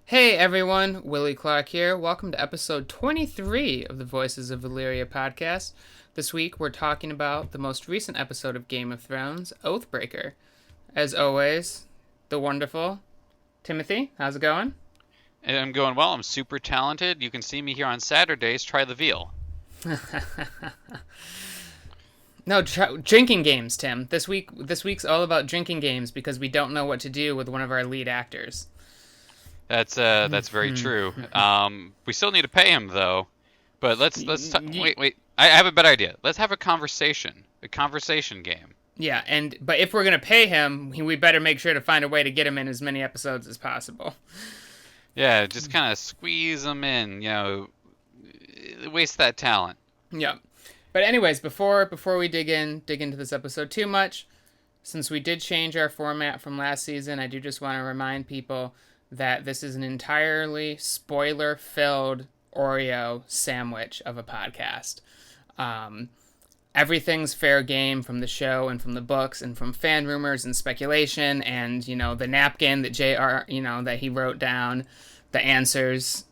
Hey everyone, Willie Clark here. Welcome to episode 23 of the Voices of Valyria podcast. This week we're talking about the most recent episode of Game of Thrones, Oathbreaker. As always, the wonderful Timothy. How's it going? And I'm going well. I'm super talented. You can see me here on Saturdays. Try the veal. No, drinking games, Tim. This week's all about drinking games because we don't know what to do with one of our lead actors. That's very true. We still need to pay him though. But wait. I have a better idea. Let's have a conversation game. Yeah, but if we're gonna pay him, we better make sure to find a way to get him in as many episodes as possible. Yeah, just kind of squeeze him in. Waste that talent. Yeah. But anyways, before we dig into this episode too much, since we did change our format from last season, I do just want to remind people that this is an entirely spoiler-filled Oreo sandwich of a podcast. Everything's fair game from the show and from the books and from fan rumors and speculation and, the napkin that g.r.r, that he wrote down the answers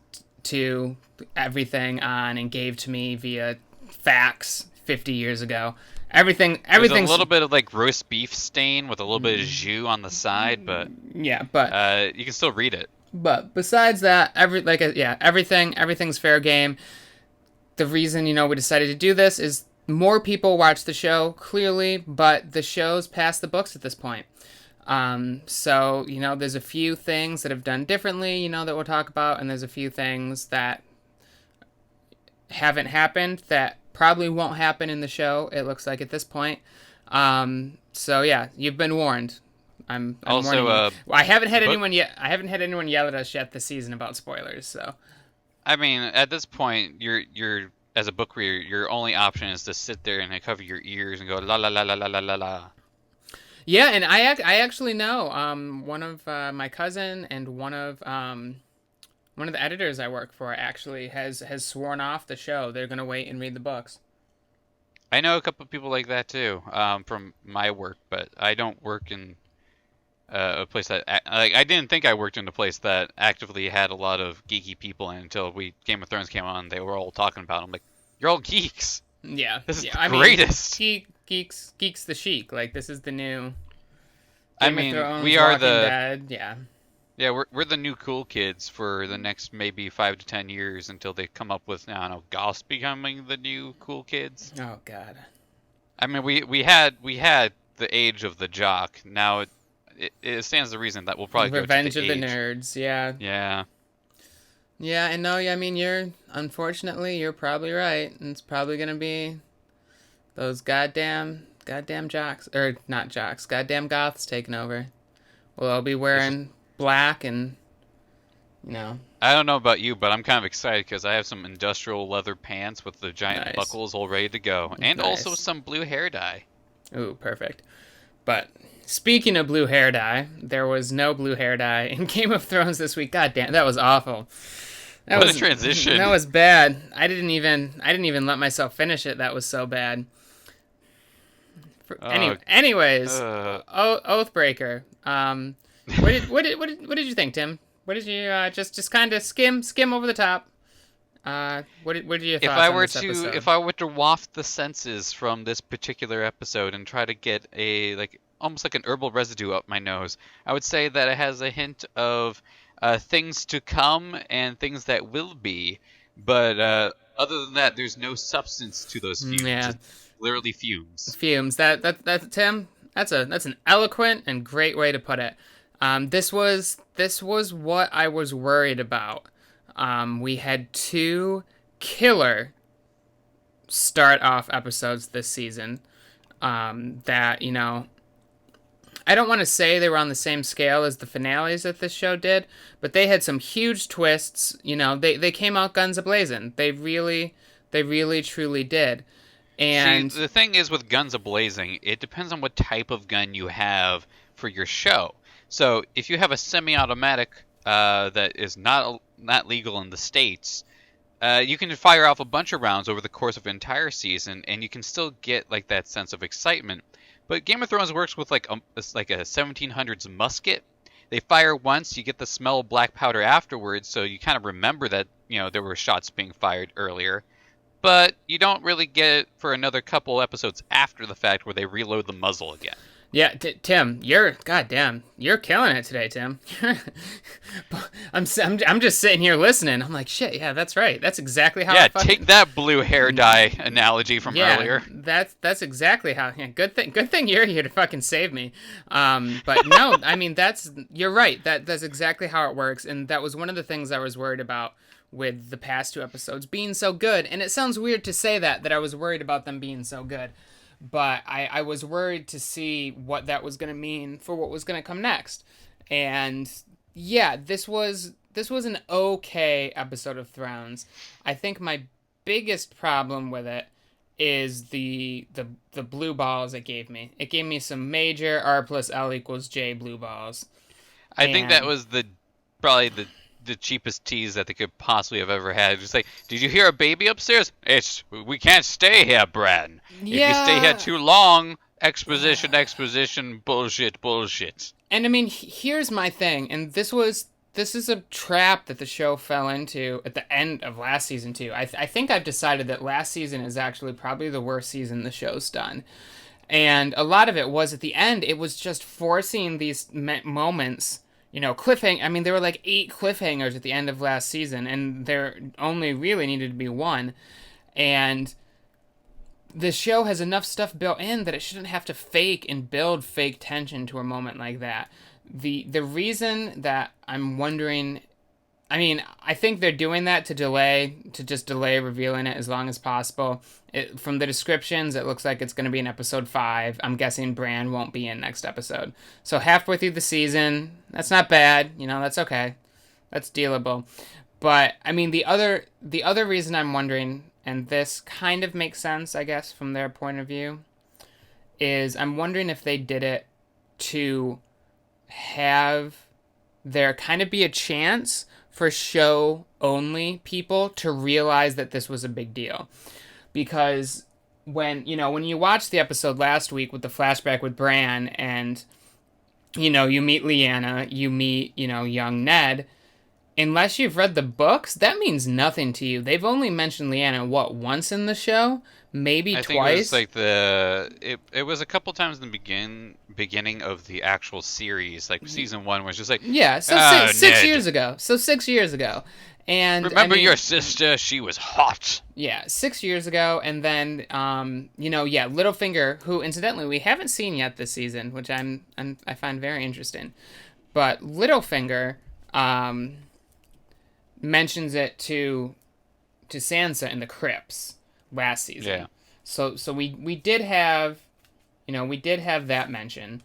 to everything on and gave to me via fax 50 years ago. Everything's There's a little bit of like roast beef stain with a little bit of jus on the side, but yeah, but you can still read it. but besides that, everything's fair game. The reason we decided to do this is more people watch the show clearly, but the show's past the books at this point. So there's a few things that have done differently, that we'll talk about, and there's a few things that haven't happened that probably won't happen in the show. It looks like at this point. So yeah, you've been warned. I'm Also, warning you. Well, I haven't had anyone yell at us yet this season about spoilers. So I mean, at this point, you're as a book reader, your only option is to sit there and cover your ears and go la la la la la la la la. yeah, and I actually know one of my cousin and one of the editors I work for actually has sworn off the show. They're gonna wait and read the books. I know a couple of people like that too, from my work, but I don't work in a place that like I didn't think I worked in a place that actively had a lot of geeky people in until Game of Thrones came on. They were all talking about it. I'm like, you're all geeks. Yeah, This is yeah. the greatest. Geeks the chic. Like this is the new I Game of mean, Thrones, we are Walking the Dead. Yeah, yeah we're the new cool kids for the next maybe 5 to 10 years until they come up with I don't know Goss becoming the new cool kids. oh god. I mean, we had the age of the jock. Now it stands to reason that we'll probably go to Revenge the of the age. Nerds. Yeah, Yeah. yeah. And no, I mean you're probably right. It's probably gonna be those goddamn jocks, or not jocks, goddamn goths taking over. We'll all be It's just wearing black and you know I don't know about you, but I'm kind of excited because I have some industrial leather pants with the giant nice, buckles all ready to go, and also nice. some blue hair dye. Ooh, perfect. But speaking of blue hair dye, there was no blue hair dye in Game of Thrones this week. God damn, that was awful. That What a was transition! that was bad. I didn't even let myself finish it. That was so bad. Uh, Anyways, uh, Oathbreaker. What did you think, Tim? What did you just kind of skim over the top? What are your if thoughts I on were this to episode? if I were to waft the senses from this particular episode and try to get a like almost like an herbal residue up my nose, I would say that it has a hint of things to come and things that will be, but other than that, there's no substance to those fumes. Yeah, It's literally fumes. fumes. That Tim. That's an eloquent and great way to put it. This was what I was worried about. We had two killer start off episodes this season. That I don't want to say they were on the same scale as the finales that this show did, but they had some huge twists. They came out guns a blazing. They really truly did. See, And the thing is with guns a-blazing, it depends on what type of gun you have for your show. So if you have a semi-automatic that is not legal in the States, you can fire off a bunch of rounds over the course of an entire season, and you can still get like that sense of excitement. But Game of Thrones works with like a 1700s musket, they fire once, you get the smell of black powder afterwards, so you kind of remember that there were shots being fired earlier. But you don't really get it for another couple episodes after the fact where they reload the muzzle again. Yeah, Tim, goddamn, you're killing it today, Tim. I'm just sitting here listening. I'm like, shit, yeah, that's right. That's exactly how. Yeah, take that blue hair dye analogy from earlier. That's exactly how. Yeah, good thing you're here to fucking save me. But no, I mean you're right. That's exactly how it works, and that was one of the things I was worried about with the past 2 episodes being so good. And it sounds weird to say that I was worried about them being so good. But I was worried to see what that was going to mean for what was going to come next. And yeah, this was an okay episode of Thrones. I think my biggest problem with it is the blue balls it gave me. It gave me some major R plus L equals J blue balls. I think that was probably the cheapest tease that they could possibly have ever had. Just like, did you hear a baby upstairs? We can't stay here, Bran. Yeah. If you stay here too long, exposition, bullshit. And I mean, here's my thing, and this is a trap that the show fell into at the end of last season too. I think I've decided that last season is actually probably the worst season the show's done. And a lot of it was at the end, it was just forcing these moments, cliffhanger. I mean, there were like 8 cliffhangers at the end of last season, and there only really needed to be 1. And the show has enough stuff built in that it shouldn't have to fake and build fake tension to a moment like that. The reason that I'm wondering, I mean, I think they're doing that to just delay revealing it as long as possible. From the descriptions, it looks like it's going to be in episode 5. I'm guessing Bran won't be in next episode. So halfway through the season, that's not bad. That's okay. That's dealable. But I mean, the other reason I'm wondering, and this kind of makes sense, I guess, from their point of view, is I'm wondering if they did it to have there kind of be a chance for show-only people to realize that this was a big deal. Because when you watch the episode last week with the flashback with Bran and, you meet Lyanna, you meet, young Ned, unless you've read the books, that means nothing to you. They've only mentioned Lyanna, once in the show? Maybe twice? I think it was it was a couple times in the beginning of the actual series. Like, season 1 was just like... Yeah, so 6 years ago. So 6 years ago. And remember your sister? She was hot. Yeah, 6 years ago, and then Littlefinger, who incidentally we haven't seen yet this season, which I find very interesting. But Littlefinger mentions it to Sansa in the crypts last season. Yeah. So we did have that mention,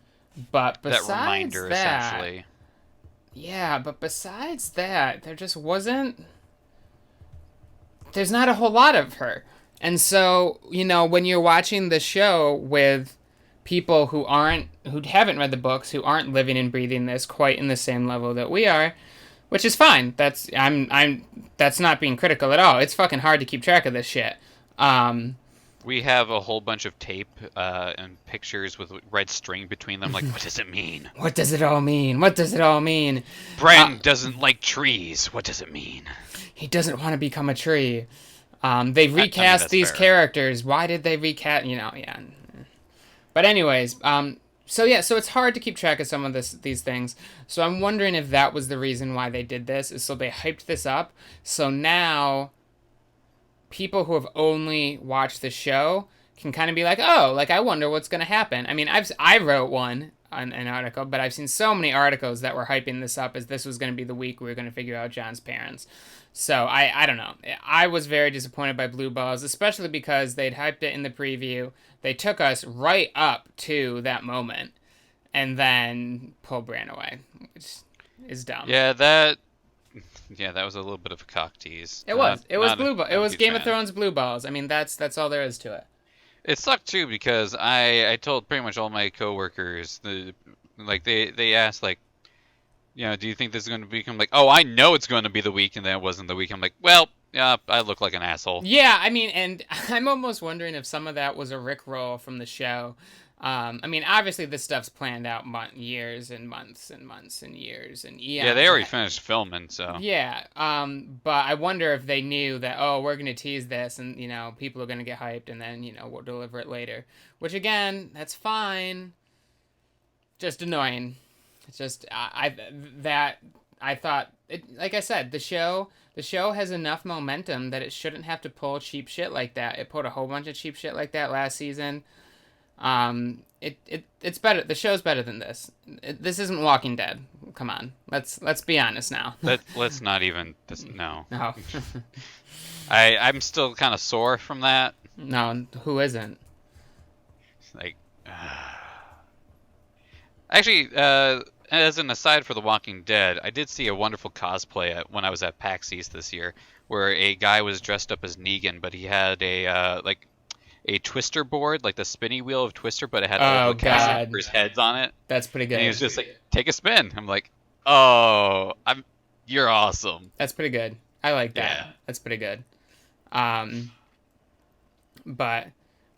but besides that reminder, essentially. Yeah, but besides that, there just wasn't... There's not a whole lot of her. And so, when you're watching the show with people who haven't read the books, who aren't living and breathing this quite in the same level that we are, which is fine. That's not being critical at all. It's fucking hard to keep track of this shit. We have a whole bunch of tape and pictures with red string between them. Like, what does it mean? What does it all mean? What does it all mean? Bran doesn't like trees. What does it mean? He doesn't want to become a tree. They recast these characters. Why did they recast? Yeah. But anyways, so it's hard to keep track of some of these things. So I'm wondering if that was the reason why they did this. Is so they hyped this up. So now people who have only watched the show can kind of be like, oh, like, I wonder what's going to happen. I mean, I wrote an article, but I've seen so many articles that were hyping this up as this was going to be the week we were going to figure out Jon's parents. So I don't know. I was very disappointed by Blue Balls, especially because they'd hyped it in the preview. They took us right up to that moment and then pulled Bran away, which is dumb. Yeah, that was a little bit of a cock tease. It was Blue Balls. It was Game of Thrones Blue Balls. I mean, that's all there is to it. It sucked too because I told pretty much all my coworkers they asked, like, do you think this is going to be? I'm like, oh, I know it's going to be the week, and then it wasn't the week. I'm like, well, yeah, I look like an asshole. Yeah, I mean, and I'm almost wondering if some of that was a rickroll from the show. I mean, obviously this stuff's planned out years and months and months and years and Yeah, they eons already ahead. finished filming, so. Yeah, but I wonder if they knew that, oh, we're gonna tease this, and people are gonna get hyped, and then we'll deliver it later. Which again, that's fine. Just annoying. It's just I thought it. Like I said, the show has enough momentum that it shouldn't have to pull cheap shit like that. It pulled a whole bunch of cheap shit like that last season. It's better. The show's better than this. This isn't Walking Dead. Come on, let's be honest now. Let's not even. No. No, I'm still kind of sore from that. no, who isn't? Like, actually, as an aside for The Walking Dead, I did see a wonderful cosplay when I was at PAX East this year, where a guy was dressed up as Negan, but he had a twister board, like the spinny wheel of Twister, but it had all Oh the cast God, members' heads on it, that's pretty and he good. was just like, "Take a spin." I'm like, "Oh, you're awesome." That's pretty good. I like that. Yeah. That's pretty good. But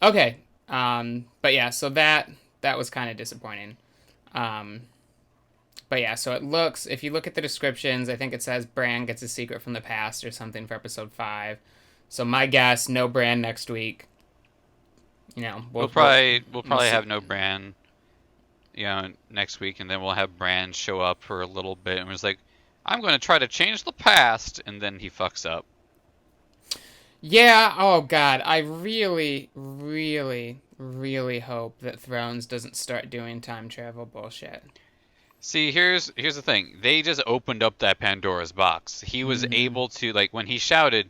okay. But yeah, so that was kind of disappointing. Um, but yeah, so it looks, if you look at the descriptions, I think it says Bran gets a secret from the past or something for episode 5. So my guess, no Bran next week. We'll probably have no Bran, next week, and then we'll have Bran show up for a little bit, and was like, "I'm going to try to change the past," and then he fucks up. Yeah, oh God, I really, really, really hope that Thrones doesn't start doing time travel bullshit. See, here's the thing. They just opened up that Pandora's box. He was able to, like, when he shouted,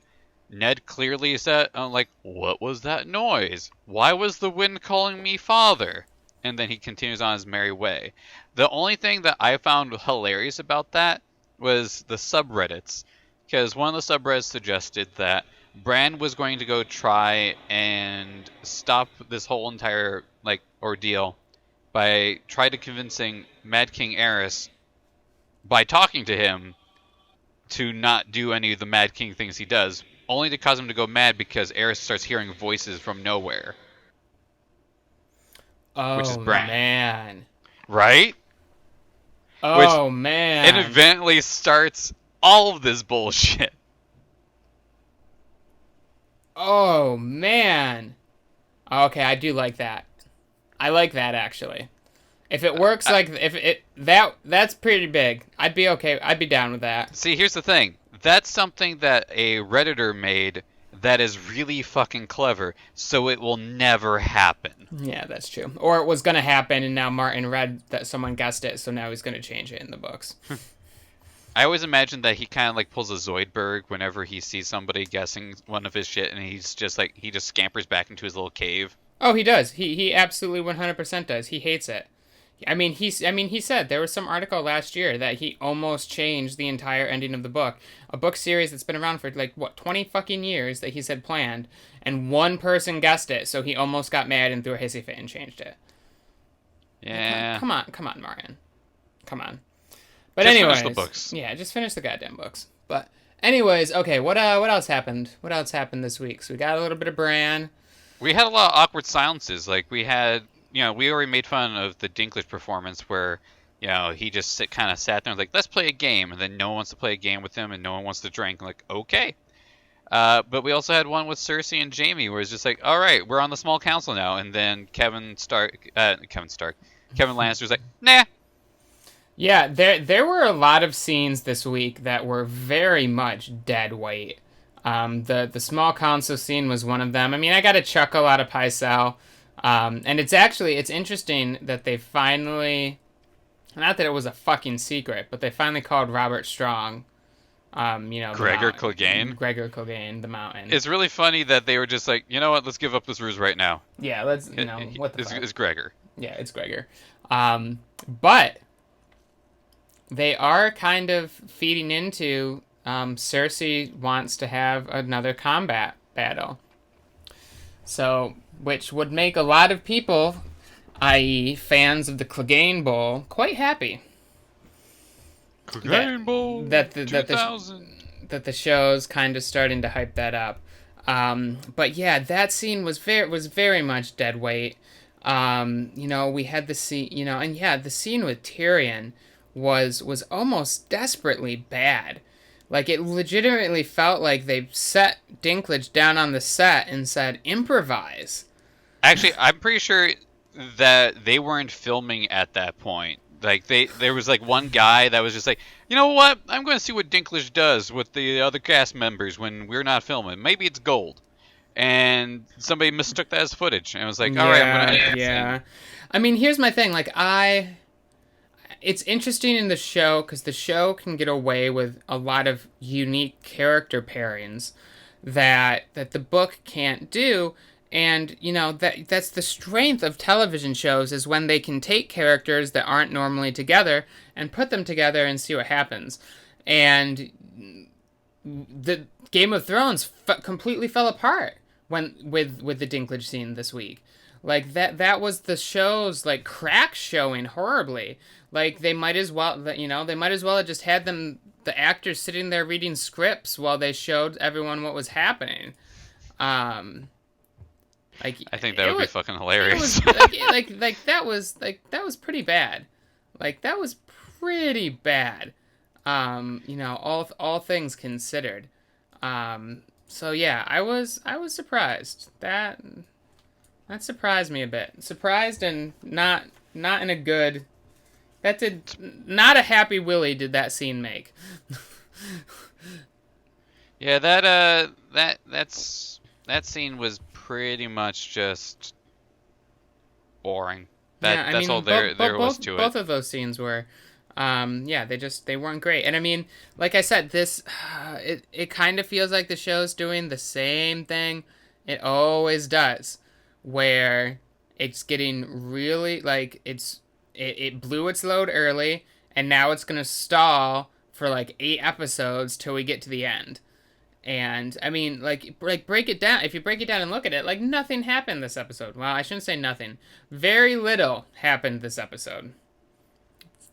Ned clearly said, like, "What was that noise? Why was the wind calling me father?" And then he continues on his merry way. The only thing that I found hilarious about that was the subreddits, because one of the subreddits suggested that Bran was going to go try and stop this whole entire ordeal by trying to convincing Mad King Aerys by talking to him to not do any of the Mad King things he does, only to cause him to go mad because Aerys starts hearing voices from nowhere, which is Oh Bran, man. right? Which Oh man. eventually starts all of this bullshit. Oh man. Okay, I do like that. I like that actually. If it works that's pretty big. I'd be okay. I'd be down with that. See, here's the thing. That's something that a Redditor made that is really fucking clever, so it will never happen. Yeah, that's true. Or it was gonna happen, and now Martin read that someone guessed it, so now he's gonna change it in the books. I always imagine that he kind of like pulls a Zoidberg whenever he sees somebody guessing one of his shit, and he's just like, he just scampers back into his little cave. Oh, he does. He absolutely 100% does. He hates it. He said there was some article last year that he almost changed the entire ending of the book, a book series that's been around for 20 fucking years that he said planned, and one person guessed it, so he almost got mad and threw a hissy fit and changed it. Yeah. Come on, Marion. Come on. But Just anyways, finish the books. Yeah, just finish the goddamn books. But anyways, okay, what else happened? What else happened this week? So we got a little bit of Bran. We had a lot of awkward silences. Like, we had, we already made fun of the Dinklage performance where, he just kind of sat there and was like, "Let's play a game," and then no one wants to play a game with him, and no one wants to drink. I'm like, okay. But we also had one with Cersei and Jaime where it's just like, all right, we're on the small council now, and then Kevin Lannister's like, nah. Yeah, there were a lot of scenes this week that were very much dead weight. The small council scene was one of them. I mean, I got a chuckle out of Pycelle. And it's interesting that they finally, not that it was a fucking secret, but they finally called Robert Strong, Gregor Clegane, the Mountain. It's really funny that they were just like, you know what, let's give up this ruse right now. Yeah, what the fuck? It's Gregor. Yeah, it's Gregor. But they are kind of feeding into Cersei wants to have another combat battle. So, which would make a lot of people, i.e. fans of the Clegane Bowl, quite happy. Clegane Bowl that 2000. That the show's kind of starting to hype that up. But yeah, that scene was very much dead weight. We had the scene, and yeah, the scene with Tyrion was almost desperately bad. Like it legitimately felt like they set Dinklage down on the set and said, "Improvise." Actually, I'm pretty sure that they weren't filming at that point. Like there was like one guy that was just like, you know what? I'm going to see what Dinklage does with the other cast members when we're not filming. Maybe it's gold. And somebody mistook that as footage, and I was like, all right, I'm going to Yeah, edit this in. yeah. I mean, here's my thing. It's interesting in the show because the show can get away with a lot of unique character pairings that the book can't do. And that's the strength of television shows is when they can take characters that aren't normally together and put them together and see what happens. And the Game of Thrones completely fell apart when with the Dinklage scene this week. Like that was the show's like crack showing horribly. Like they might as well have just had the actors sitting there reading scripts while they showed everyone what was happening. Um like I think that would be fucking it hilarious. was that was pretty bad. Like that was pretty bad. All things considered. So yeah, I was surprised. That surprised me a bit. Surprised and not in a good. That did not a happy Willie did that scene make. Yeah, that scene was pretty much just boring. Yeah, I That's mean, all there was to it. both of those scenes were, yeah, they weren't great. And I mean, like I said, this, it kind of feels like the show's doing the same thing it always does, where it's getting really like it blew its load early, and now it's gonna stall for like 8 episodes till we get to the end. And I mean, like break it down. If you break it down and look at it, like nothing happened this episode. Well, I shouldn't say nothing. Very little happened this episode.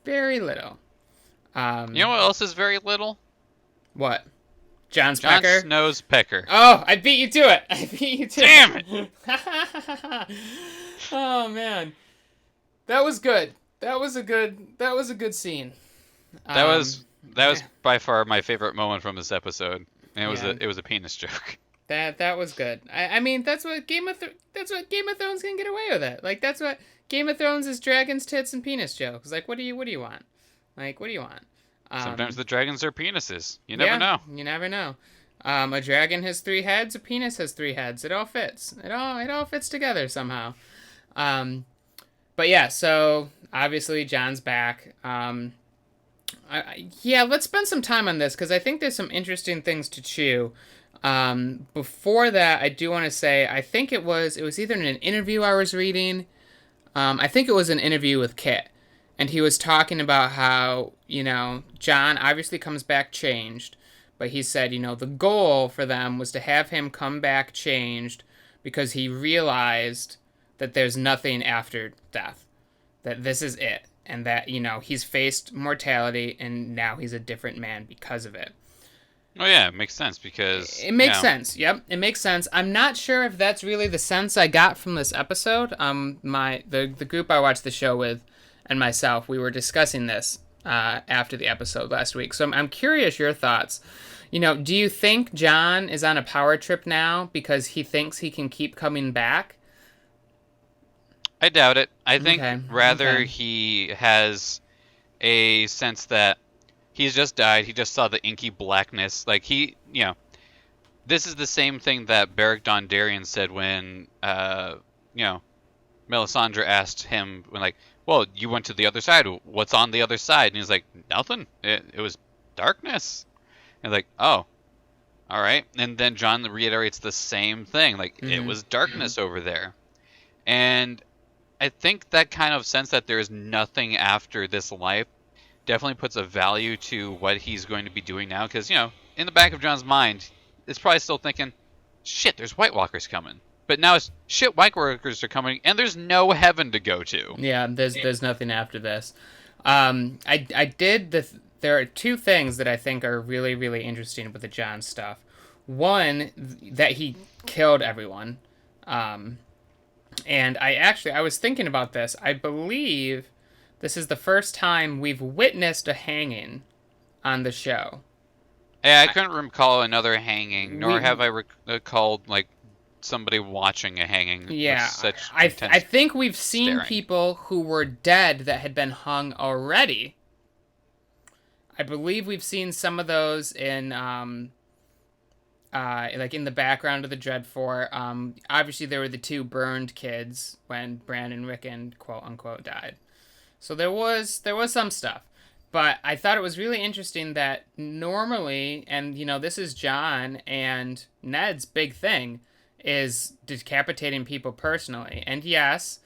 Very little. You know what else is very little? What? John's Jon Pecker? Snow's pecker. Oh, I beat you to it. I beat you to Damn it. Oh man, that was good. That was a good scene. That was that was Yeah. by far my favorite moment from this episode. And Yeah. it was a penis joke. That was good. I mean that's what Game of Thrones can get away with it. Like that's what Game of Thrones is dragons, tits, and penis jokes. Like what do you want? Like what do you want? Sometimes the dragons are penises. You never know. You never know. A dragon has 3 heads. A penis has 3 heads. It all fits. It all fits together somehow. But yeah. So obviously John's back. Yeah, let's spend some time on this because I think there's some interesting things to chew. Before that, I do want to say I think it was either in an interview I was reading. I think it was an interview with Kit, and he was talking about how John obviously comes back changed, but he said the goal for them was to have him come back changed because he realized that there's nothing after death, that this is it, and that he's faced mortality and now he's a different man because of it. Oh yeah, it makes sense because It makes sense. Yep, it makes sense. I'm not sure if that's really the sense I got from this episode. The group I watched the show with and myself, we were discussing this after the episode last week. So I'm curious your thoughts. Do you think John is on a power trip now because he thinks he can keep coming back? I doubt it. I think Okay, rather okay. he has a sense that he's just died. He just saw the inky blackness. Like this is the same thing that Beric Dondarrion said when, Melisandre asked him when like, well, you went to the other side. What's on the other side? And he's like, nothing. It was darkness. And like, oh, all right. And then John reiterates the same thing. Like, it Mm-hmm. was darkness over there. And I think that kind of sense that there is nothing after this life definitely puts a value to what he's going to be doing now. Because, in the back of John's mind, it's probably still thinking, shit, there's White Walkers coming. But now it's, shit, White Walkers are coming, and there's no heaven to go to. Yeah, there's nothing after this. I did the. There are 2 things that I think are really really interesting with the John stuff. One, that he killed everyone. And I was thinking about this. I believe this is the first time we've witnessed a hanging on the show. Yeah, I I, couldn't recall another hanging, nor we have I recalled like somebody watching a hanging with Yeah, such I intense think we've seen staring. people who were dead that had been hung already. I believe we've seen some of those in like in the background of the Dreadfort. Obviously there were the two burned kids when Bran and Rickon quote unquote died. So there was some stuff. But I thought it was really interesting that normally, and this is John and Ned's big thing, is decapitating people personally. And yes,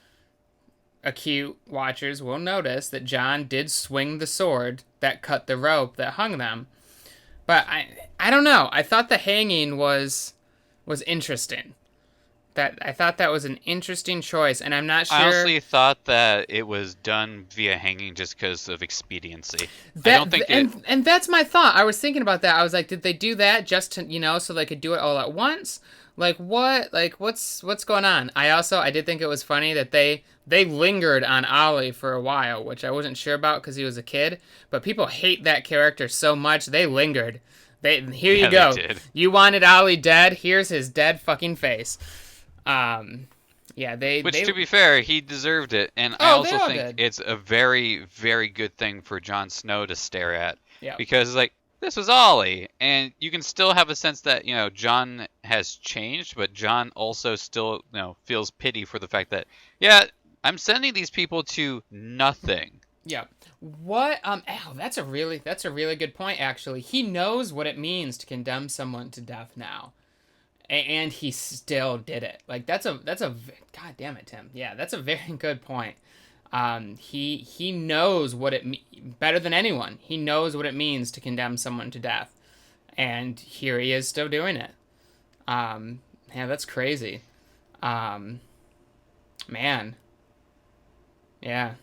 acute watchers will notice that John did swing the sword that cut the rope that hung them. But I don't know. I thought the hanging was interesting. That I thought that was an interesting choice, and I'm not I sure honestly thought that it was done via hanging just because of expediency. I that don't think it. and that's my thought. I was thinking about that. I was like, did they do that just to so they could do it all at once? Like what? Like what's going on? I did think it was funny that they lingered on Ollie for a while, which I wasn't sure about because he was a kid. But people hate that character so much they lingered. Here you Yeah, they go. did. You wanted Ollie dead. Here's his dead fucking face. Yeah, Which, they to be fair, he deserved it, and I oh they also all think did. it's a very, very good thing for Jon Snow to stare at, Yeah. because like this was Ollie, and you can still have a sense that Jon has changed, but Jon also still feels pity for the fact that yeah, I'm sending these people to nothing. Yeah. What that's a really good point actually. He knows what it means to condemn someone to death now. And he still did it. Like that's a god damn it, Tim. Yeah, that's a very good point. He knows what better than anyone. He knows what it means to condemn someone to death. And here he is still doing it. Yeah, that's crazy. Um man. Yeah.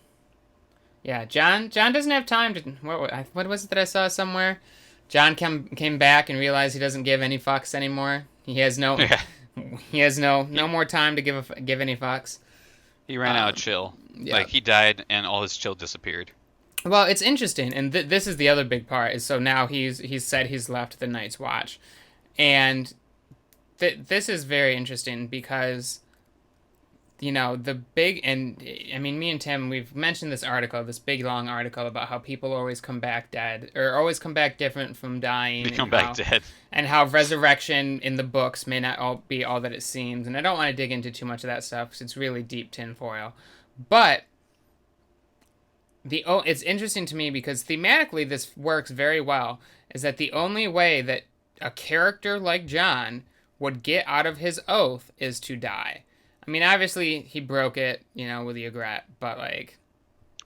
Yeah, John doesn't have time to. What was it that I saw somewhere? John came back and realized he doesn't give any fucks anymore. He has no Yeah, he has he, no more time to give any fucks. he ran out of Um, chill. yeah. Like he died, and all his chill disappeared. Well, it's interesting, and this is the other big part. Is so now he's said he's left the Night's Watch, and this is very interesting because the big, and I mean, me and Tim, we've mentioned this article, this big long article about how people always come back dead or always come back different from dying, They come back dead. and how resurrection in the books may not all be all that it seems. And I don't want to dig into too much of that stuff because it's really deep tinfoil. But it's interesting to me because thematically this works very well. Is that the only way that a character like John would get out of his oath is to die. I mean, obviously he broke it, with the Ygritte, but like,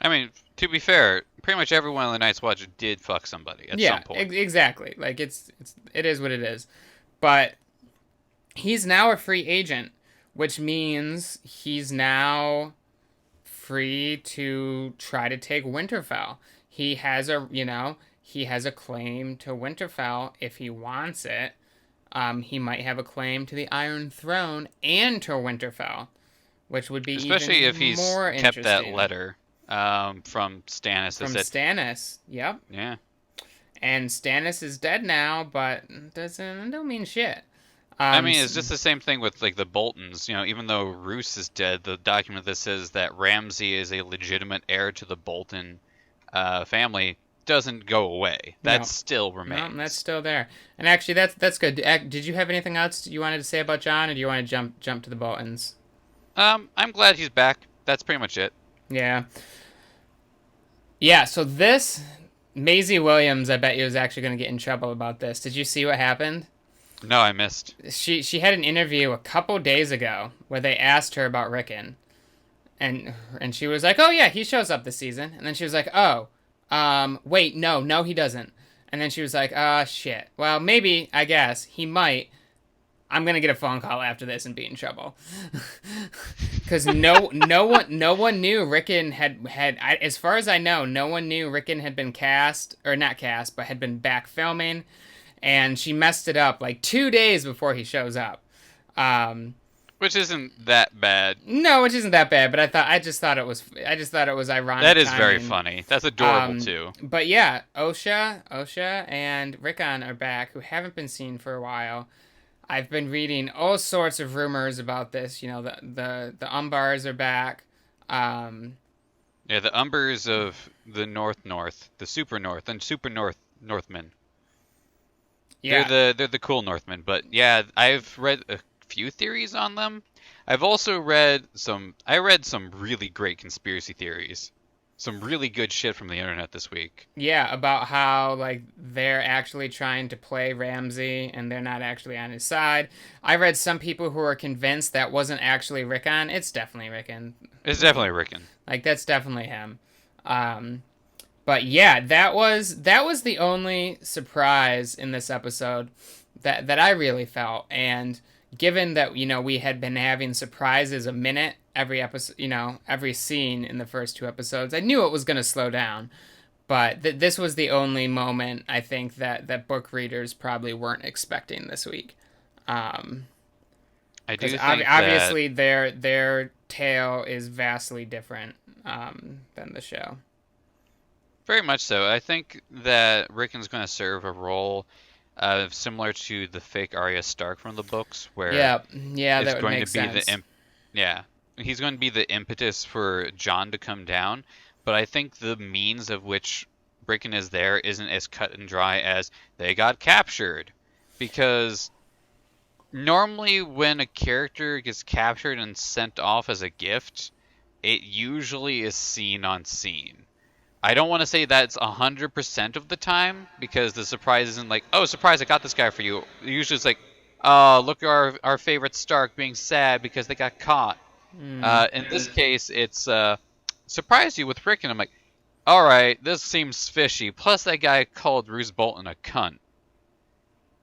I mean, to be fair, pretty much everyone on the Night's Watch did fuck somebody at yeah, some point. exactly. Like it is what it is. But he's now a free agent, which means he's now free to try to take Winterfell. He has a claim to Winterfell if he wants it. He might have a claim to the Iron Throne and to Winterfell, which would be Especially even if he's more kept that interesting. letter from Stannis that From said, Stannis. Yep. yeah. And Stannis is dead now, but don't mean shit. I mean, it's just the same thing with like the Boltons. Even though Roose is dead, the document that says that Ramsay is a legitimate heir to the Bolton family doesn't go away. That No. still No, remains. that's still there. And actually, that's good. Did you have anything else you wanted to say about John, or do you want to jump to the Boltons? I'm glad he's back. That's pretty much it. Yeah. Yeah. So this Maisie Williams, I bet you, was actually going to get in trouble about this. Did you see what happened? No, I missed. She had an interview a couple days ago where they asked her about Rickon, and she was like, "Oh yeah, he shows up this season." And then she was like, "Oh, wait, no, he doesn't." And then she was like, "Ah, shit. Well, maybe, I guess he might. I'm gonna get a phone call after this and be in trouble." Because no one knew Rickon as far as I know, no one knew Rickon had been cast, or not cast, but had been back filming, and she messed it up like 2 days before he shows up. Which isn't that bad. No, which isn't that bad, but I just thought it was ironic That is very timing. funny. That's adorable too. But yeah, Osha, and Rickon are back, who haven't been seen for a while. I've been reading all sorts of rumors about this. You know, the Umbars are back. Um, Yeah, the Umbers of the North, the Super North, and Super Northmen. yeah, They're the cool Northmen. But yeah, I've read a few theories on them. I've also read some. I read some really great conspiracy theories. Some really good shit from the internet this week. yeah, about how like they're actually trying to play Ramsay and they're not actually on his side. I read some people who are convinced that wasn't actually Rickon. It's definitely Rickon. It's definitely Rickon. Like that's definitely him. Um, but yeah, that was the only surprise in this episode that I really felt. And given that we had been having surprises a minute every episode, every scene in the first two episodes, I knew it was going to slow down. But this was the only moment I think that book readers probably weren't expecting this week. I do Because think obviously their tale is vastly different than the show. very much so. I think that Rickon's going to serve a role similar to the fake Arya Stark from the books, where Yeah, it's that would going make to be sense. yeah, he's going to be the impetus for Jon to come down. But I think the means of which Rickon is there isn't as cut and dry as they got captured, because normally when a character gets captured and sent off as a gift, it usually is seen on scene. I don't want to say that's 100% of the time, because the surprise isn't like, oh, surprise, I got this guy for you. Usually it's like, oh, look at our favorite Stark being sad because they got caught. Hmm. In this case, it's surprised you with Rickon. I'm like, all right, this seems fishy. Plus, that guy called Roose Bolton a cunt,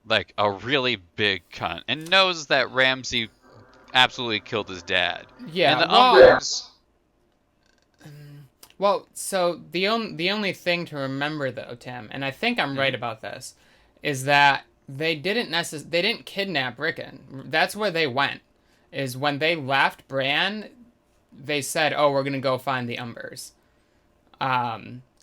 like a really big cunt, and knows that Ramsay absolutely killed his dad. And Yeah, the well, Umbers, so the only thing to remember though, Tim, and I think I'm right mhm. about this, is that they didn't kidnap Rickon. That's where they went. Is when they left Bran, they said, "Oh, we're gonna go find the Umbers."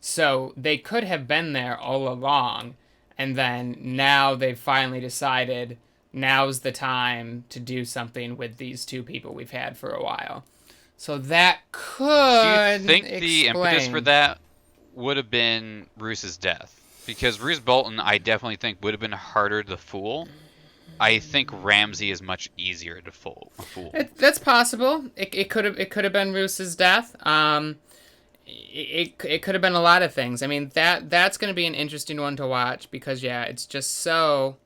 So they could have been there all along, and then now they've finally decided now's the time to do something with these two people we've had for a while. So that Do you could think the impetus for explain. that would have been Roose's death? Because Roose Bolton, I definitely think would have been harder to fool. I think Ramsay is much easier to fool. That's possible. It could have been Roose's death. It could have been a lot of things. I mean that's going to be an interesting one to watch because yeah, it's just so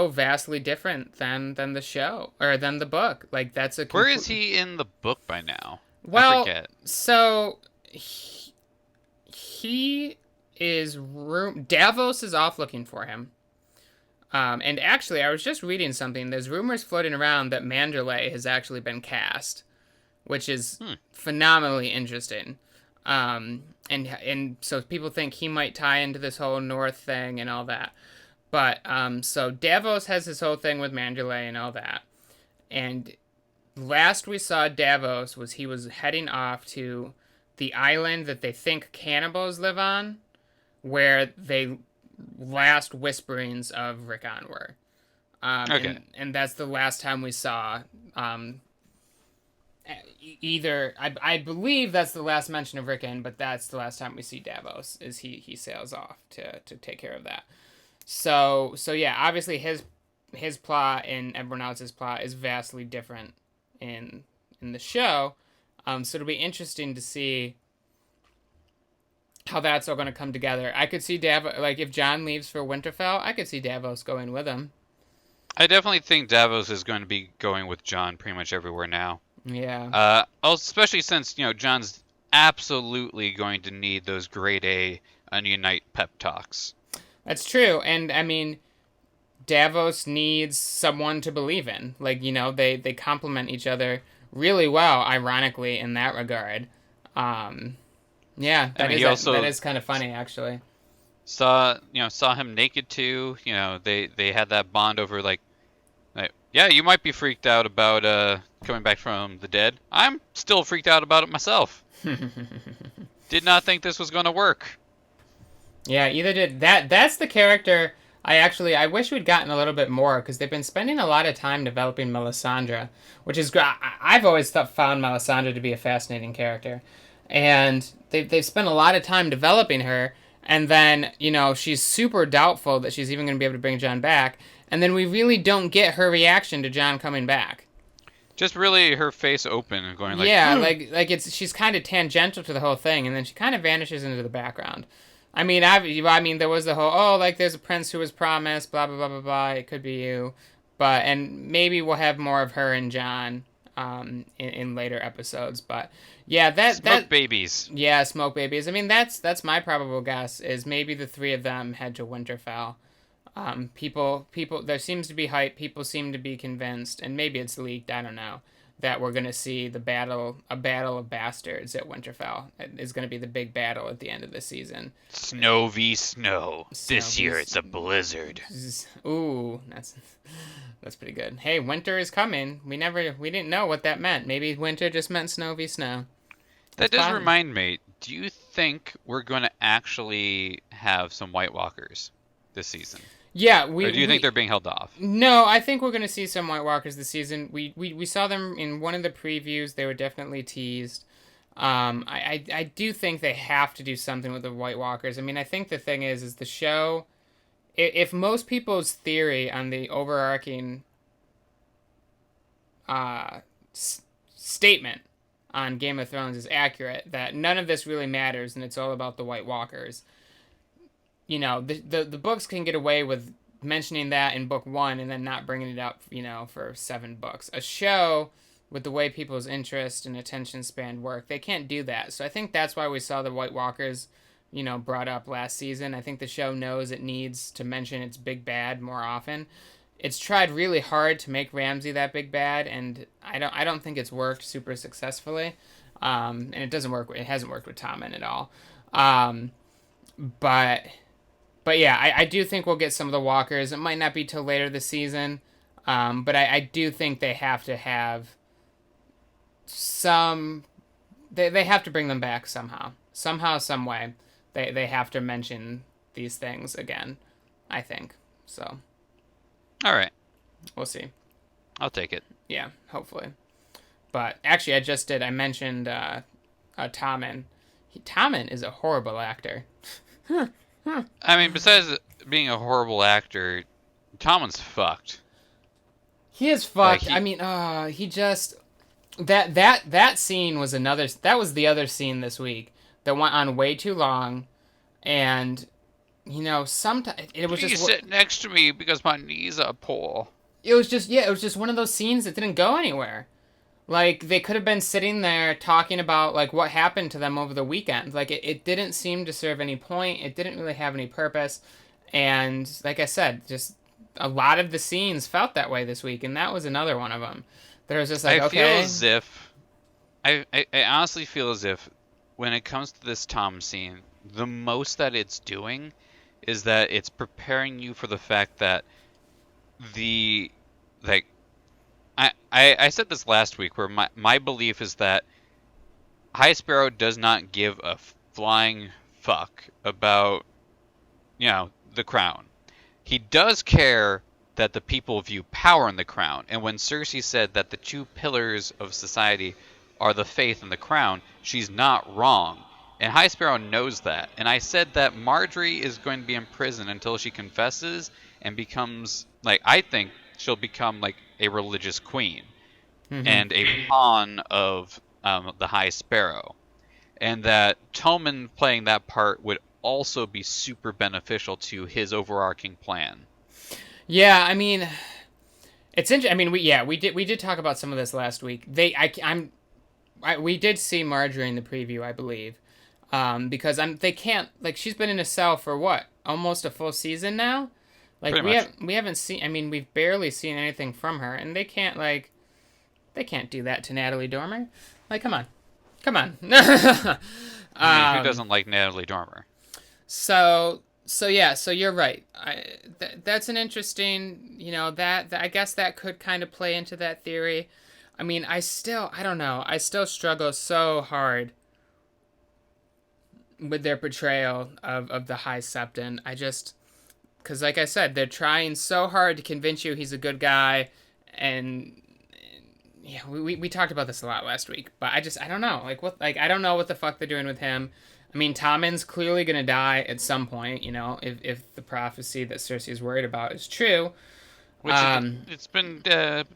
vastly different than the show or than the book. Like that's a Where is complete. he in the book by now? I Well, forget. so he is room. Davos is off looking for him. And actually, I was just reading something. There's rumors floating around that Manderley has actually been cast, which is Hmm. phenomenally interesting. And so people think he might tie into this whole North thing and all that. But so Davos has his whole thing with Manderley and all that. And last we saw Davos was he was heading off to the island that they think cannibals live on, where they last whisperings of Rickon were. Okay. And that's the last time we saw either I believe that's the last mention of Rickon, but that's the last time we see Davos is he sails off to take care of that. So yeah, obviously his plot and everyone else's plot is vastly different in the show. So it'll be interesting to see how that's all going to come together. I could see Davos, like if Jon leaves for Winterfell, I could see Davos going with him. I definitely think Davos is going to be going with Jon pretty much everywhere now. Yeah, Especially since Jon's absolutely going to need those grade A Unite pep talks. that's true. And I mean, Davos needs someone to believe in. Like they complement each other really well, ironically in that regard. Um, yeah, I mean, he that also is kind of funny actually. saw him naked too. They had that bond over like Yeah, you might be freaked out about coming back from the dead. I'm still freaked out about it myself. Did not think this was going to work. Yeah, either did that. That's the character. I wish we'd gotten a little bit more because they've been spending a lot of time developing Melisandre, which is great. I've always found Melisandre to be a fascinating character, and they've spent a lot of time developing her. And then she's super doubtful that she's even going to be able to bring Jon back. And then we really don't get her reaction to Jon coming back. Just really her face open and going like, Yeah, like she's kind of tangential to the whole thing, and then she kind of vanishes into the background. I mean, there was the whole like there's a prince who was promised, blah blah blah blah blah. It could be you, and maybe we'll have more of her and Jon, in later episodes. But yeah, smoke babies. Yeah, smoke babies. I mean, that's my probable guess is maybe the three of them head to Winterfell. People, there seems to be hype. People seem to be convinced, and maybe it's leaked. I don't know that we're gonna see a battle of bastards at Winterfell. It is gonna be the big battle at the end of the season. Snow v snow. This year it's a blizzard. Ooh, that's pretty good. Hey, winter is coming. We didn't know what that meant. Maybe winter just meant snow v snow. That does remind me. Do you think we're going to actually have some White Walkers this season? Yeah, or do you think they're being held off? No, I think we're going to see some White Walkers this season. We saw them in one of the previews. They were definitely teased. I do think they have to do something with the White Walkers. I mean, I think the thing is the show. If most people's theory on the overarching statement on Game of Thrones is accurate, that none of this really matters and it's all about the White Walkers. The books can get away with mentioning that in book 1 and then not bringing it up, for 7 books. A show, with the way people's interest and attention span work, they can't do that. So I think that's why we saw the White Walkers, brought up last season. I think the show knows it needs to mention its big bad more often. It's tried really hard to make Ramsay that big bad, and I don't think it's worked super successfully. And it hasn't worked with Tommen at all. But yeah, I do think we'll get some of the walkers. It might not be till later this season, but I do think they have to have some. They have to bring them back somehow, some way. They have to mention these things again, I think. So. All right. We'll see. I'll take it. Yeah, hopefully. But actually, I mentioned Tommen. Tommen is a horrible actor. I mean, besides being a horrible actor, Tommen's fucked. He is fucked. I mean, he just that scene was the other scene this week that went on way too long, and sometimes it was just sit next to me because my knees are poor. It was just one of those scenes that didn't go anywhere. Like, they could have been sitting there talking about, like, what happened to them over the weekend. Like, it didn't seem to serve any point. It didn't really have any purpose. And, like I said, just a lot of the scenes felt that way this week. And that was another one of them. There was just like, I honestly feel as if when it comes to this Tom scene, the most that it's doing is that it's preparing you for the fact that I said this last week where my belief is that High Sparrow does not give a flying fuck about, the crown. He does care that the people view power in the crown. And when Cersei said that the 2 pillars of society are the faith and the crown, she's not wrong. And High Sparrow knows that. And I said that Marjorie is going to be in prison until she confesses and becomes, I think she'll become, a religious queen. Mm-hmm. And a pawn of the High Sparrow. And that Tommen playing that part would also be super beneficial to his overarching plan. Yeah, I mean, it's interesting. I mean, we did talk about some of this last week. We did see Marjorie in the preview, I believe, because they can't, she's been in a cell for what, almost a full season now. We haven't seen. I mean, we've barely seen anything from her, and they can't do that to Natalie Dormer. Come on. I mean, who doesn't like Natalie Dormer? So So yeah, so you're right. That's an interesting, that I guess that could kind of play into that theory. I mean, I don't know. I still struggle so hard with their portrayal of the High Septon. Because like I said, they're trying so hard to convince you he's a good guy, and yeah, we talked about this a lot last week, but I don't know, I don't know what the fuck they're doing with him. I mean, Tommen's clearly gonna die at some point, if the prophecy that Cersei is worried about is true. Which it's been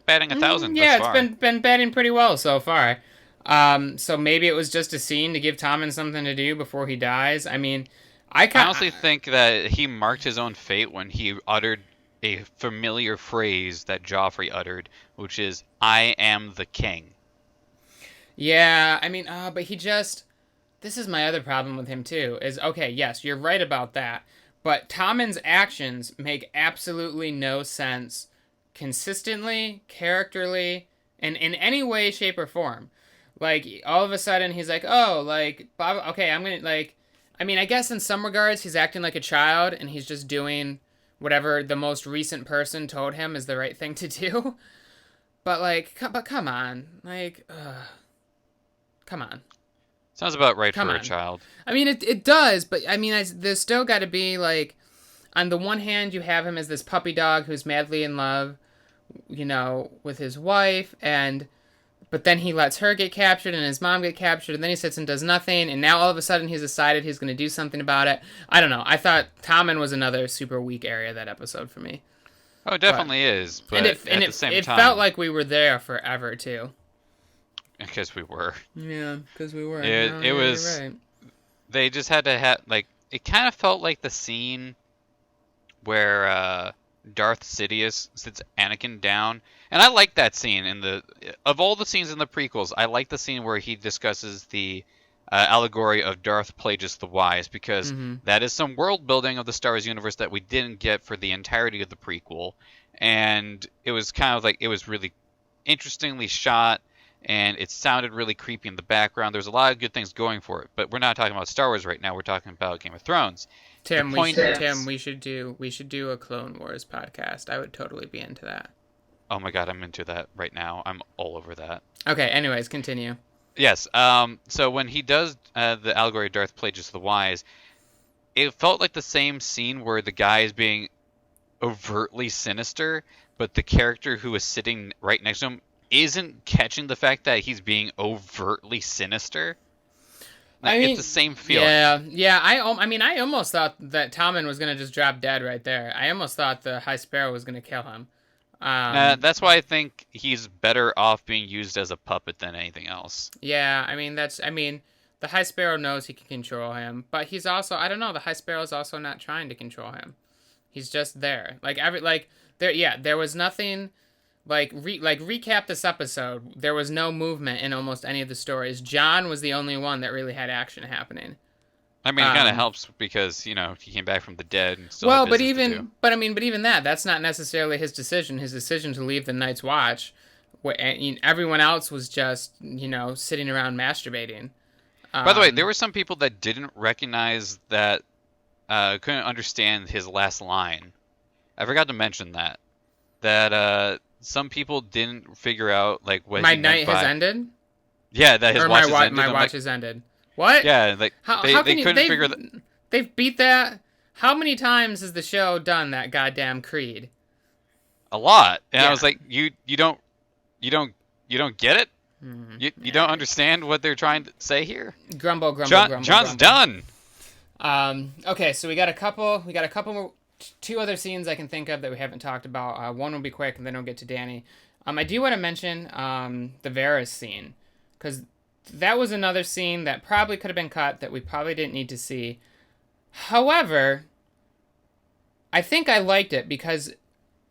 batting 1,000 thus Yeah, it's far. been batting pretty well so far. So maybe it was just a scene to give Tommen something to do before he dies. I mean, I honestly think that he marked his own fate when he uttered a familiar phrase that Joffrey uttered, which is, "I am the king." Yeah, I mean, but he just. This is my other problem with him, too, is okay, yes, you're right about that, but Tommen's actions make absolutely no sense consistently, characterly, and in any way, shape, or form. Like, all of a sudden, he's like, oh, like, Bob, okay, I'm gonna, like. I mean, I guess in some regards, he's acting like a child, and he's just doing whatever the most recent person told him is the right thing to do. But, like, but come on. Like, come on. Sounds about right Come for a on. child. I mean, it does, but I mean, there's still got to be like, on the one hand, you have him as this puppy dog who's madly in love, with his wife, but then he lets her get captured and his mom get captured, and then he sits and does nothing, and now all of a sudden he's decided he's going to do something about it. I don't know. I thought Tommen was another super weak area of that episode for me. Oh, it definitely is, but at the same time... It felt like we were there forever, too. Because we were. Yeah, because we were. It was... Right. They just had to have... Like, it kind of felt like the scene where Darth Sidious sits Anakin down. And I like that scene. Of all the scenes in the prequels, I like the scene where he discusses the allegory of Darth Plagueis the Wise, because that is some world building of the Star Wars universe that we didn't get for the entirety of the prequel. And it was kind of like... It was really interestingly shot. And it sounded really creepy in the background. There's a lot of good things going for it, but we're not talking about Star Wars right now. We're talking about Game of Thrones. Tim, we should do a Clone Wars podcast. I would totally be into that. Oh my god, I'm into that right now. I'm all over that. Okay, anyways, continue. Yes. So when he does the allegory of Darth Plagueis the Wise, it felt like the same scene where the guy is being overtly sinister, but the character who is sitting right next to him isn't catching the fact that he's being overtly sinister. Like, it's the same feeling. Yeah. I almost thought that Tommen was gonna just drop dead right there. I almost thought the High Sparrow was gonna kill him. That's why I think he's better off being used as a puppet than anything else. Yeah, I mean the High Sparrow knows he can control him, but he's also, I don't know, the High Sparrow's also not trying to control him. He's just there. There was nothing. Recap this episode. There was no movement in almost any of the stories. Jon was the only one that really had action happening. I mean, it kind of helps because he came back from the dead. And still had business to do. But even that's not necessarily his decision. His decision to leave the Night's Watch, everyone else was just sitting around masturbating. By the way, there were some people that didn't recognize that, couldn't understand his last line. I forgot to mention that. Some people didn't figure out what my he meant night by... has ended. Yeah, that his watch has ended. My watch has ended. What? Yeah, they couldn't figure that. They've beat that. How many times has the show done that goddamn creed? A lot. And I was like, you don't get it? You don't understand what they're trying to say here? Grumble. John's done. Okay, so we got a couple more. Two other scenes I can think of that we haven't talked about. One will be quick, and then we'll get to Dany. I do want to mention the Varys scene, because that was another scene that probably could have been cut, that we probably didn't need to see. However, I think I liked it because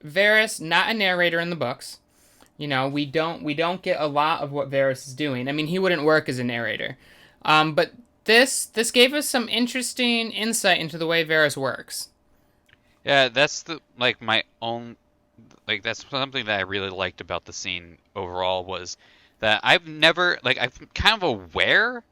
Varys, not a narrator in the books, we don't get a lot of what Varys is doing. I mean, he wouldn't work as a narrator, but this gave us some interesting insight into the way Varys works. Yeah, that's my own, that's something that I really liked about the scene overall, was that I'm kind of aware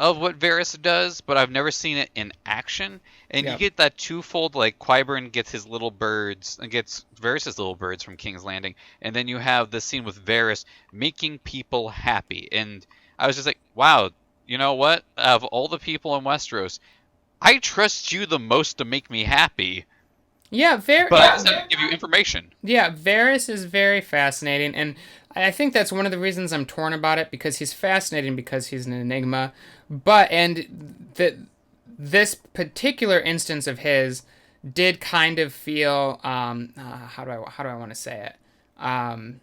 of what Varys does, but I've never seen it in action. And you Yep. get that twofold, like Qyburn gets his little birds and gets Varys' little birds from King's Landing, and then you have this scene with Varys making people happy. And I was just like, wow, you know what? Of all the people in Westeros, I trust you the most to make me happy, Yeah, but I just have to give you information. Yeah, Varys is very fascinating, and I think that's one of the reasons I'm torn about it, because he's fascinating because he's an enigma. This particular instance of his did kind of feel how do I want to say it? Um,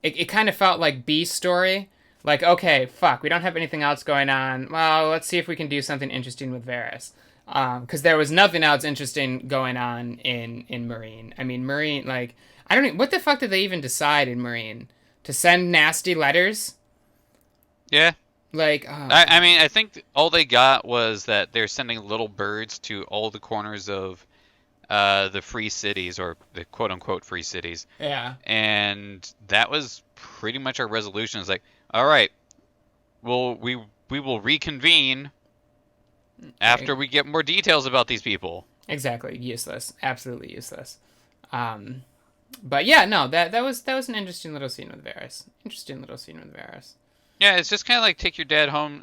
it kind of felt like B story. Like, okay, fuck, we don't have anything else going on. Well, let's see if we can do something interesting with Varys. Because there was nothing else interesting going on in Marine. I mean, Marine, like, I don't even, what the fuck did they even decide in Marine? To send nasty letters? Yeah. Like, I mean, I think all they got was that they're sending little birds to all the corners of the free cities, or the quote unquote free cities. yeah. And that was pretty much our resolution. It's like, all right, we will reconvene after we get more details about these people. Exactly. Useless. Absolutely useless. Um, but yeah, no, that was an interesting little scene with Varys. Interesting little scene with Varys. Yeah, it's just kind of like take your dad home.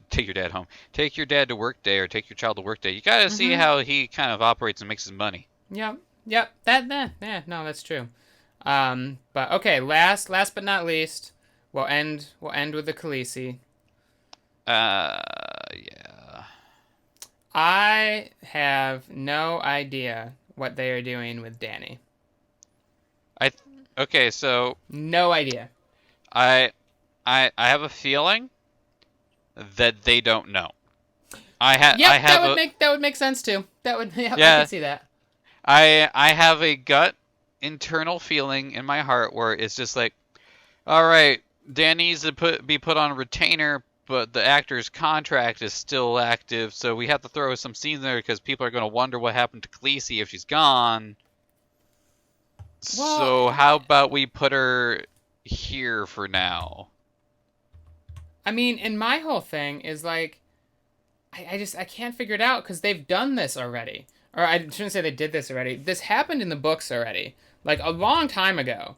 Take your dad home. Take your dad to work day, or take your child to work day. You gotta see how he kind of operates and makes his money. Yep. Yep. Yeah, no, that's true. But okay, last but not least, we'll end with the Khaleesi. Yeah. I have no idea what they are doing with Dany. I okay, so No idea. I I have a feeling that they don't know. Yep, I have that would make sense too. That would yeah, I yeah, can see that. I have a gut internal feeling in my heart where it's just like, all right, Dan needs to be put on retainer, but the actor's contract is still active, so we have to throw some scenes there because people are going to wonder what happened to Khaleesi if she's gone. Well, So how about we put her here for now? I mean, and my whole thing is like, I can't figure it out because they've done this already. Or I shouldn't say they did this already. This happened in the books already, like a long time ago.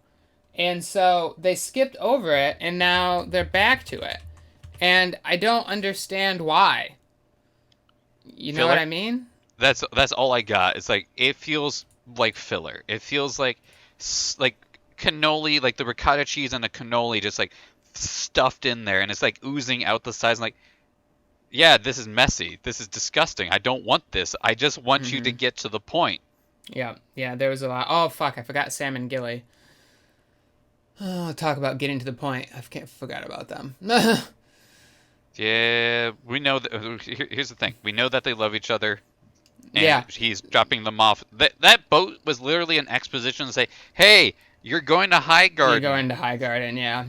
And so they skipped over it, and now they're back to it. And I don't understand why. You know what Filler? I mean? That's all I got. It's like it feels like filler. It feels like cannoli, like the ricotta cheese and the cannoli just like stuffed in there, and it's like oozing out the sides. Like, yeah, this is messy. This is disgusting. I don't want this. I just want you to get to the point. Yeah, yeah, there was a lot. Oh, fuck, I forgot Sam and Gilly. Oh, talk about getting to the point. Forgot about them. Yeah, we know that. Here's the thing. We know that they love each other, and Yeah. he's dropping them off. That boat was literally an exposition to say, "Hey, you're going to High You Garden." go into High Garden, yeah.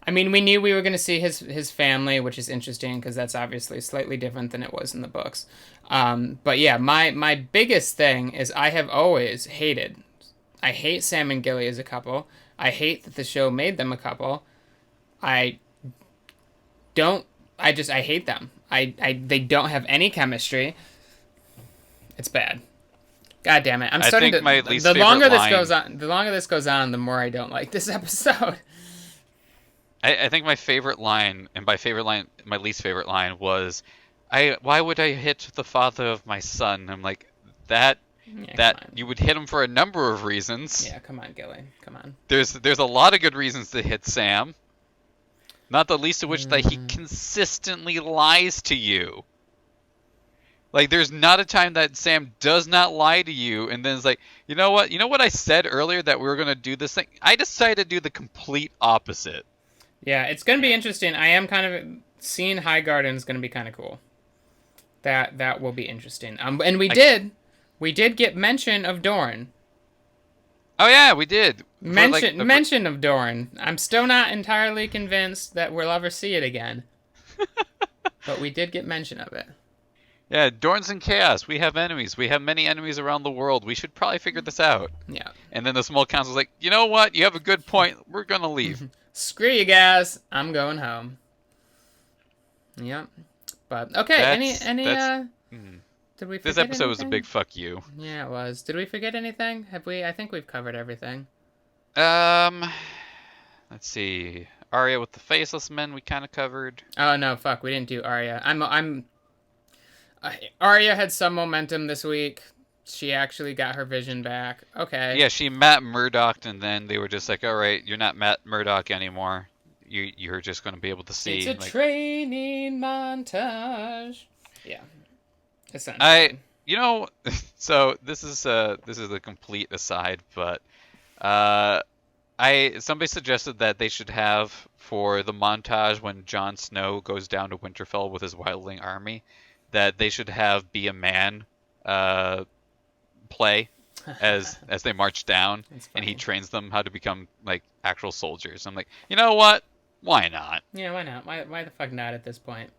I mean, we knew we were going to see his family, which is interesting because that's obviously slightly different than it was in the books. But yeah, my biggest thing is I have always hated. I hate Sam and Gilly as a couple. I hate that the show made them a couple. I don't. I hate them. They don't have any chemistry. It's bad. God damn it! I'm I starting think to. my least The favorite longer this line- goes on, the more I don't like this episode. I think my favorite line, and by favorite line, my least favorite line was, Why would I hit the father of my son?" I'm like, that Yeah, that come on. you would hit him for a number of reasons. Yeah, come on, Gilly. Come on. There's a lot of good reasons to hit Sam. Not the least of which that he consistently lies to you. Like, there's not a time that Sam does not lie to you, and then it's like, you know what? You know what I said earlier that we were gonna do this thing? I decided to do the complete opposite. Yeah, it's gonna be interesting. I am kind of seeing High Garden is gonna be kind of cool. That will be interesting. And we did get mention of Dorne. Oh yeah, we did. For, like, Mention of Dorne. I'm still not entirely convinced that we'll ever see it again. But we did get mention of it. Yeah, Dorne's in chaos. We have enemies. We have many enemies around the world. We should probably figure this out. Yeah. And then the small council's like, you know what? You have a good point. We're gonna leave. Screw you guys. I'm going home. Yeah. But okay, That's mm. did we This forget episode was a anything? big fuck you. Yeah, it was. Did we forget anything? Have we? I think we've covered everything. Um, let's see. Arya with the faceless men we kind of covered. Oh no, fuck, we didn't do Arya. Arya had some momentum this week. She actually got her vision back. Okay. Yeah, she met Murdoch, and then they were just like, "All right, you're not Matt Murdoch anymore. You're just going to be able to It's see." a Like, training montage. Yeah. I, Essentially. you know, so this is a complete aside, but uh, somebody suggested that they should have for the montage when Jon Snow goes down to Winterfell with his wildling army, that they should have Be a Man uh, play as they march down, It's and he funny. trains them how to become like actual soldiers. I'm like, you know what? Why not? Yeah, why not? Why the fuck not at this point?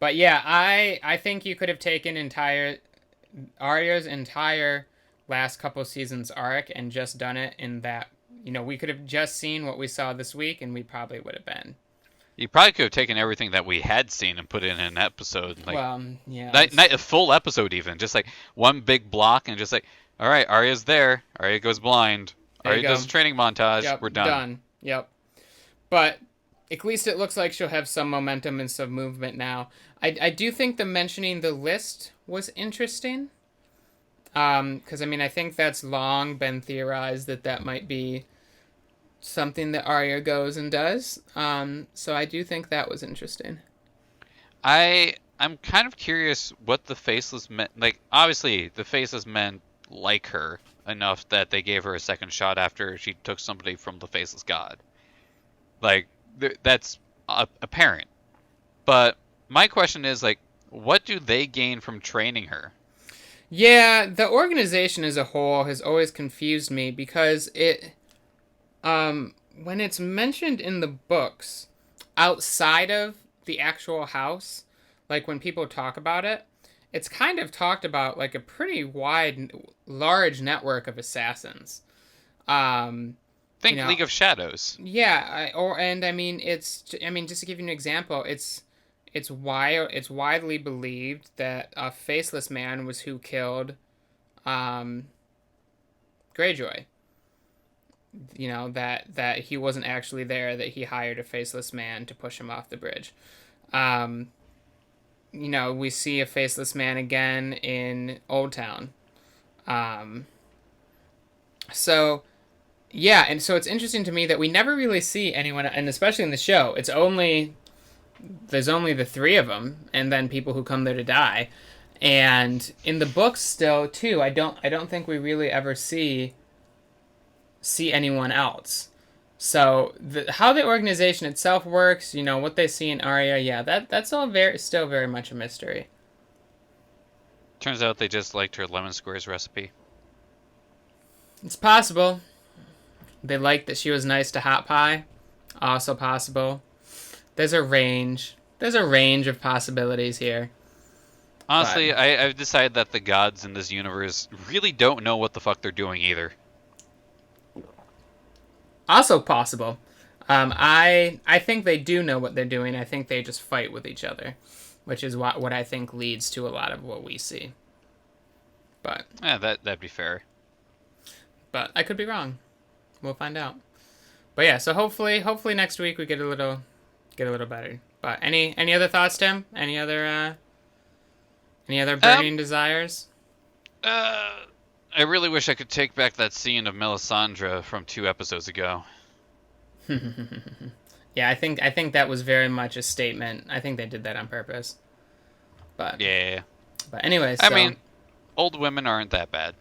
But yeah, I think you could have taken entire Arya's entire last couple seasons arc and just done it in that. We could have just seen what we saw this week, and we probably would have been. You probably could have taken everything that we had seen and put it in an episode, like Well, yeah, not a full episode even, just like one big block, and just like, all right, Arya's there. Arya goes blind. there you Arya go. does a training montage. Yep, We're done. done. Yep. But at least it looks like she'll have some momentum and some movement now. I do think the mentioning the list was interesting. Because I mean, I think that's long been theorized that might be something that Arya goes and does. So I do think that was interesting. I'm kind of curious what the faceless men like. Obviously, the faceless men like her enough that they gave her a second shot after she took somebody from the faceless god. Like that's apparent. But my question is like, what do they gain from training her? Yeah, the organization as a whole has always confused me because when it's mentioned in the books outside of the actual house, like when people talk about it, it's kind of talked about like a pretty large network of assassins. Um, you Think know, League of Shadows. yeah, and I mean just to give you an example, it's widely believed that a faceless man was who killed um, Greyjoy. That he wasn't actually there, that he hired a faceless man to push him off the bridge. Um, we see a faceless man again in Old Town. Um, so yeah, and so it's interesting to me that we never really see anyone, and especially in the show, there's only the three of them, and then people who come there to die. And in the books, still too, I don't think we really ever see anyone else. So how the organization itself works, what they see in Arya, yeah, that's all still very much a mystery. Turns out they just liked her lemon squares recipe. It's possible they liked that she was nice to Hot Pie. Also possible. There's a range. There's a range of possibilities here. Honestly, But I've decided that the gods in this universe really don't know what the fuck they're doing either. also possible. I think they do know what they're doing. I think they just fight with each other, which is what I think leads to a lot of what we see. But Yeah, that'd be fair. I could be wrong. We'll find out. But yeah, so hopefully next week we get a little better. But any other thoughts, Tim? Any other burning desires? Uh, I really wish I could take back that scene of Melisandre from 2 episodes ago. Yeah, I think that was very much a statement. I think they did that on purpose. But Yeah. anyway, I mean, old women aren't that bad.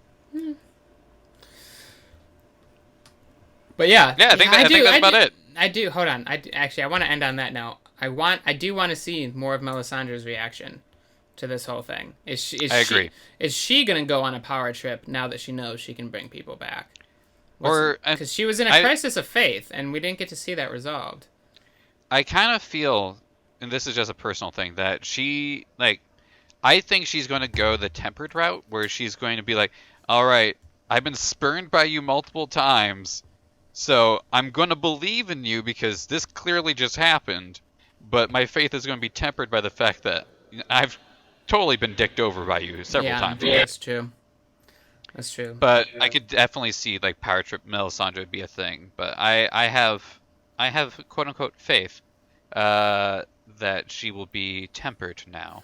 But yeah, Yeah, I think that's about it. I do. Hold on. I want to end on that note. I do want to see more of Melisandre's reaction to this whole thing. I agree. Is she gonna go on a power trip now that she knows she can bring people back? Because she was in a crisis of faith, and we didn't get to see that resolved. I kind of feel, and this is just a personal thing, that I think she's going to go the tempered route, where she's going to be like, all right, I've been spurned by you multiple times, so I'm going to believe in you because this clearly just happened, but my faith is going to be tempered by the fact that I've totally been dicked over by you several Yeah, times. that's true. That's true. But I could definitely see like Power Trip Melisandre be a thing. But I have quote unquote faith that she will be tempered now.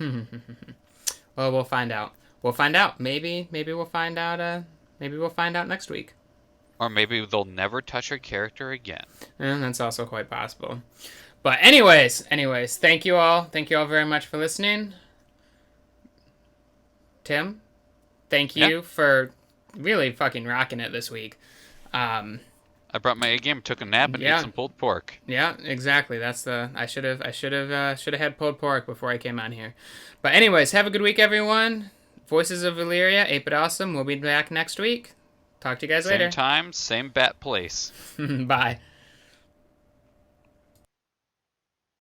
Well, we'll find out. We'll find out. Maybe we'll find out. Maybe we'll find out next week. Or maybe they'll never touch her character again. And that's also quite possible. But anyways, thank you all. Thank you all very much for listening. Tim, thank you for really fucking rocking it this week. I brought my A game, took a nap, and ate some pulled pork. Yeah, exactly. I should have had pulled pork before I came on here. But anyways, have a good week, everyone. Voices of Valyria, 8-Bit Awesome. We'll be back next week. Talk to you guys later. Same time, same bat place. Bye.